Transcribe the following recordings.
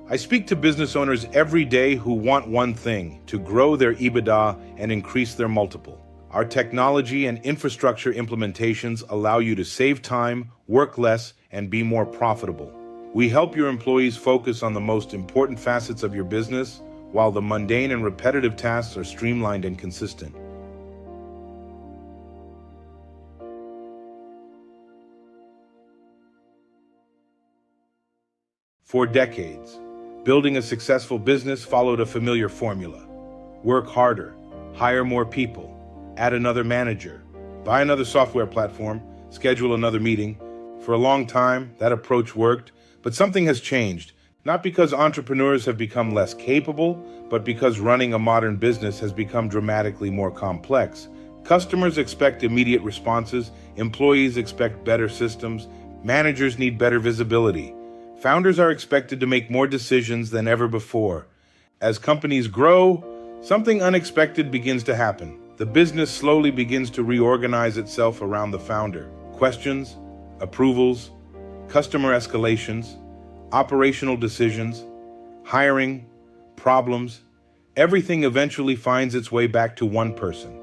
I speak to business owners every day who want one thing: to grow their EBITDA and increase their multiple. Our technology and infrastructure implementations allow you to save time, work less, and be more profitable. We help your employees focus on the most important facets of your business, while the mundane and repetitive tasks are streamlined and consistent. For decades, building a successful business followed a familiar formula. Work harder, hire more people, add another manager, buy another software platform, schedule another meeting. For a long time, that approach worked, but something has changed, not because entrepreneurs have become less capable, but because running a modern business has become dramatically more complex. Customers expect immediate responses, employees expect better systems, managers need better visibility. Founders are expected to make more decisions than ever before. As companies grow, something unexpected begins to happen. The business slowly begins to reorganize itself around the founder. Questions, approvals, customer escalations, operational decisions, hiring, problems, everything eventually finds its way back to one person.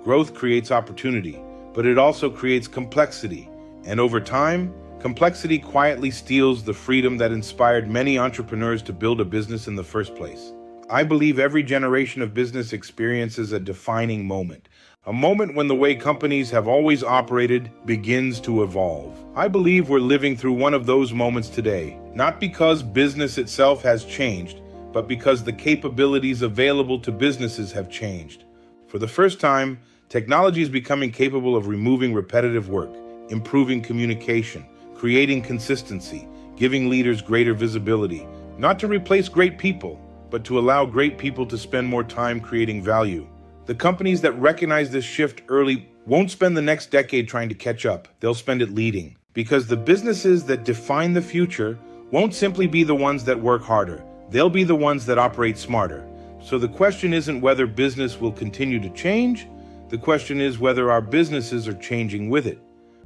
Growth creates opportunity, but it also creates complexity. And over time, complexity quietly steals the freedom that inspired many entrepreneurs to build a business in the first place. I believe every generation of business experiences a defining moment, a moment when the way companies have always operated begins to evolve. I believe we're living through one of those moments today, not because business itself has changed, but because the capabilities available to businesses have changed. For the first time, technology is becoming capable of removing repetitive work, improving communication, creating consistency, giving leaders greater visibility, not to replace great people, but to allow great people to spend more time creating value. The companies that recognize this shift early won't spend the next decade trying to catch up. They'll spend it leading, because the businesses that define the future won't simply be the ones that work harder. They'll be the ones that operate smarter. So the question isn't whether business will continue to change. The question is whether our businesses are changing with it.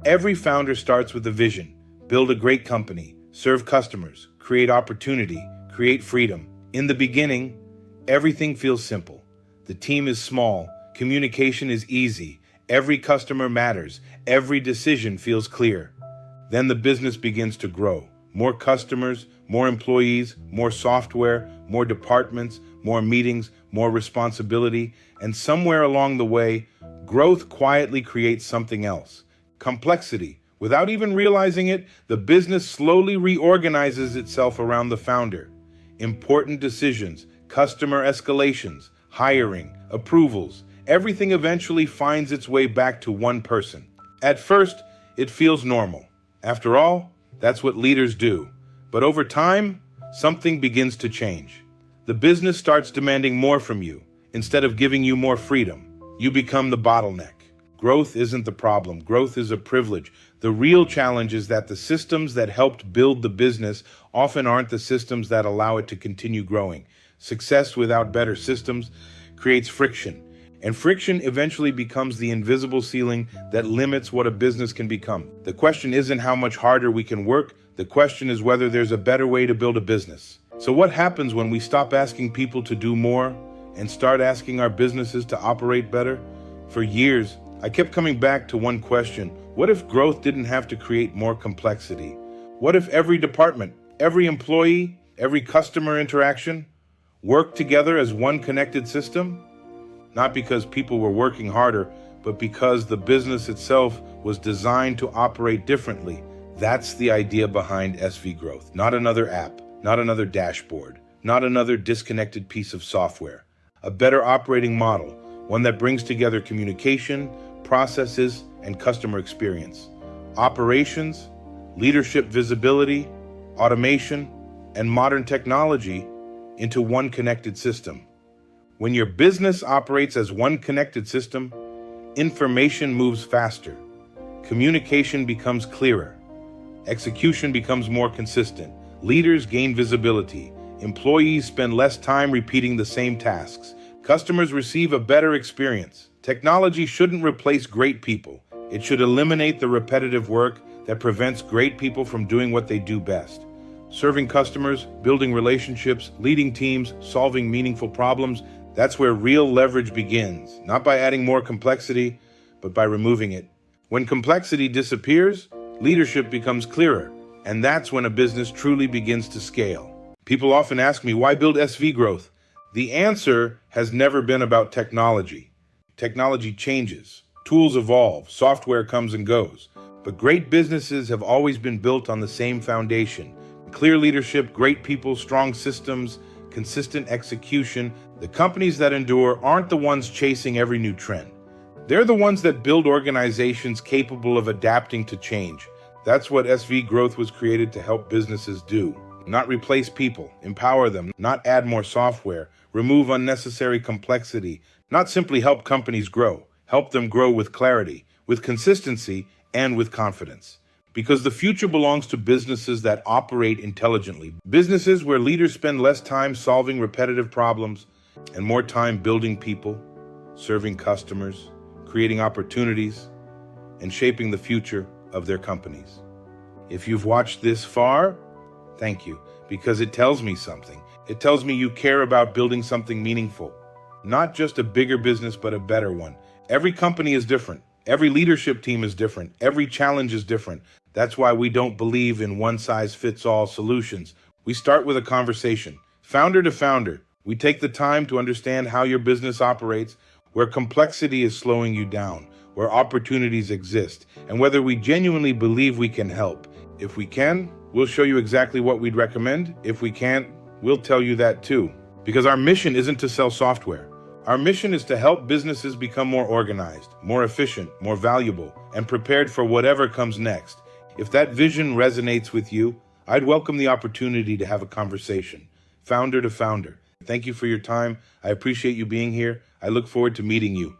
Every founder starts with a vision. Build a great company, serve customers, create opportunity, create freedom. In the beginning, everything feels simple. The team is small, communication is easy, every customer matters, every decision feels clear. Then the business begins to grow. More customers, more employees, more software, more departments, more meetings, more responsibility, and somewhere along the way, growth quietly creates something else. Complexity. Without even realizing it, the business slowly reorganizes itself around the founder. Important decisions, customer escalations, hiring, approvals, everything eventually finds its way back to one person. At first, it feels normal. After all, that's what leaders do. But over time, something begins to change. The business starts demanding more from you. Instead of giving you more freedom, you become the bottleneck. Growth isn't the problem. Growth is a privilege. The real challenge is that the systems that helped build the business often aren't the systems that allow it to continue growing. Success without better systems creates friction, and friction eventually becomes the invisible ceiling that limits what a business can become. The question isn't how much harder we can work. The question is whether there's a better way to build a business. So what happens when we stop asking people to do more and start asking our businesses to operate better? For years, I kept coming back to one question. What if growth didn't have to create more complexity? What if every department, every employee, every customer interaction worked together as one connected system? Not because people were working harder, but because the business itself was designed to operate differently. That's the idea behind SV Growth. Not another app, not another dashboard, not another disconnected piece of software. A better operating model, one that brings together communication, processes, and customer experience, operations, leadership visibility, automation, and modern technology into one connected system. When your business operates as one connected system, information moves faster, communication becomes clearer, execution becomes more consistent, leaders gain visibility, employees spend less time repeating the same tasks, customers receive a better experience. Technology shouldn't replace great people. It should eliminate the repetitive work that prevents great people from doing what they do best. Serving customers, building relationships, leading teams, solving meaningful problems, that's where real leverage begins, not by adding more complexity, but by removing it. When complexity disappears, leadership becomes clearer, and that's when a business truly begins to scale. People often ask me, why build SV Growth? The answer has never been about technology. Technology changes, tools evolve, software comes and goes, but great businesses have always been built on the same foundation. Clear leadership, great people, strong systems, consistent execution. The companies that endure aren't the ones chasing every new trend. They're the ones that build organizations capable of adapting to change. That's what SV Growth was created to help businesses do. Not replace people, empower them, not add more software, remove unnecessary complexity, not simply help companies grow, help them grow with clarity, with consistency, and with confidence. Because the future belongs to businesses that operate intelligently. Businesses where leaders spend less time solving repetitive problems and more time building people, serving customers, creating opportunities, and shaping the future of their companies. If you've watched this far, thank you, because it tells me something. It tells me you care about building something meaningful, not just a bigger business, but a better one. Every company is different. Every leadership team is different. Every challenge is different. That's why we don't believe in one-size-fits-all solutions. We start with a conversation, founder to founder. We take the time to understand how your business operates, where complexity is slowing you down, where opportunities exist, and whether we genuinely believe we can help. If we can, we'll show you exactly what we'd recommend. If we can't, we'll tell you that too. Because our mission isn't to sell software. Our mission is to help businesses become more organized, more efficient, more valuable, and prepared for whatever comes next. If that vision resonates with you, I'd welcome the opportunity to have a conversation, founder to founder. Thank you for your time. I appreciate you being here. I look forward to meeting you.